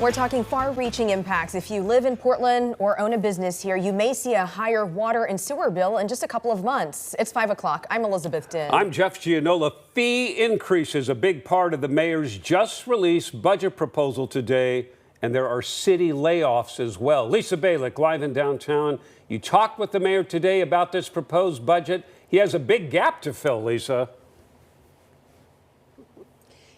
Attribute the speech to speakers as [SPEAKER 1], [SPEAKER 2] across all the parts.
[SPEAKER 1] We're talking far-reaching impacts. If you live in Portland or own a business here, you may see a higher water and sewer bill in just a couple of months. It's 5 o'clock. I'm Elizabeth Din.
[SPEAKER 2] I'm Jeff Gianola. Fee increase is a big part of the mayor's just released budget proposal today, and there are city layoffs as well. Lisa Balick, live in downtown. You talked with the mayor today about this proposed budget. He has a big gap to fill, Lisa.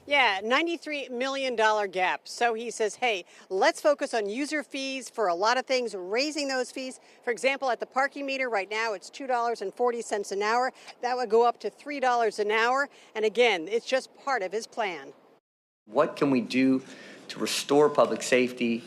[SPEAKER 3] Yeah, $93 million gap. So he says, hey, let's focus on user fees for a lot of things, raising those fees. For example, at the parking meter right now, it's $2.40 an hour. That would go up to $3 an hour. And again, it's just part of his plan.
[SPEAKER 4] What can we do to restore public safety,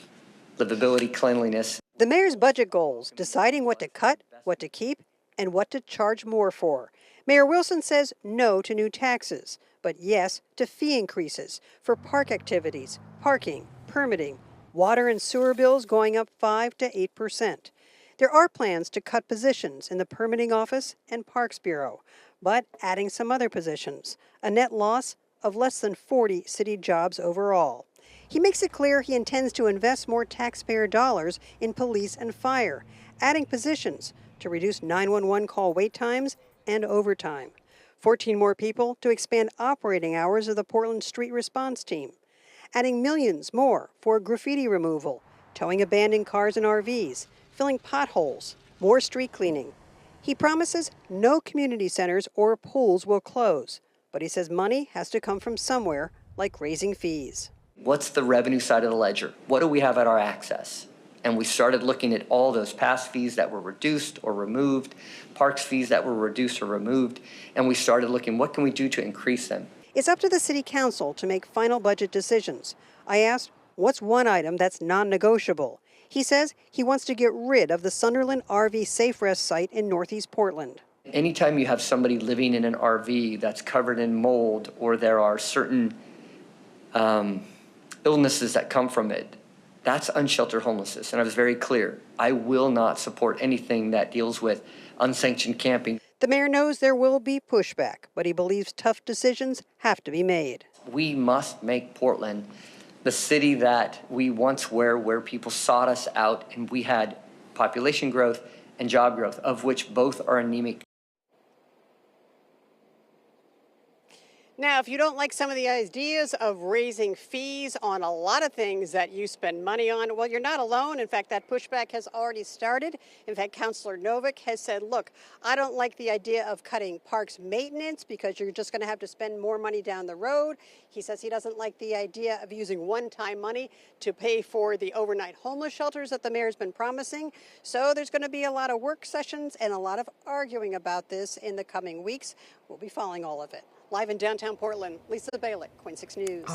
[SPEAKER 4] livability, cleanliness?
[SPEAKER 3] The mayor's budget goals, deciding what to cut, what to keep, and what to charge more for. Mayor Wilson says no to new taxes, but yes to fee increases for park activities, parking, permitting, water and sewer bills going up 5 to 8%. There are plans to cut positions in the permitting office and Parks Bureau, but adding some other positions, a net loss of less than 40 city jobs overall. He makes it clear he intends to invest more taxpayer dollars in police and fire, adding positions to reduce 911 call wait times and overtime. 14 more people to expand operating hours of the Portland Street Response Team, adding millions more for graffiti removal, towing abandoned cars and RVs, filling potholes, more street cleaning. He promises no community centers or pools will close, but he says money has to come from somewhere, like raising fees.
[SPEAKER 4] What's the revenue side of the ledger? What do we have at our access? And we started looking at all those past fees that were reduced or removed, parks fees that were reduced or removed, and we started looking, what can we do to increase them?
[SPEAKER 3] It's up to the city council to make final budget decisions. I asked, what's one item that's non-negotiable? He says he wants to get rid of the Sunderland RV Safe Rest site in Northeast Portland.
[SPEAKER 4] Anytime you have somebody living in an RV that's covered in mold, or there are certain illnesses that come from it, that's unsheltered homelessness. And I was very clear, I will not support anything that deals with unsanctioned camping.
[SPEAKER 3] The mayor knows there will be pushback, but he believes tough decisions have to be made.
[SPEAKER 4] We must make Portland the city that we once were, where people sought us out and we had population growth and job growth, of which both are anemic.
[SPEAKER 3] Now, if you don't like some of the ideas of raising fees on a lot of things that you spend money on, well, you're not alone. In fact, that pushback has already started. In fact, Councilor Novick has said, look, I don't like the idea of cutting parks maintenance because you're just going to have to spend more money down the road. He says he doesn't like the idea of using one-time money to pay for the overnight homeless shelters that the mayor's been promising. So there's going to be a lot of work sessions and a lot of arguing about this in the coming weeks. We'll be following all of it. Live in downtown Portland, Lisa Balick, KOIN 6 News.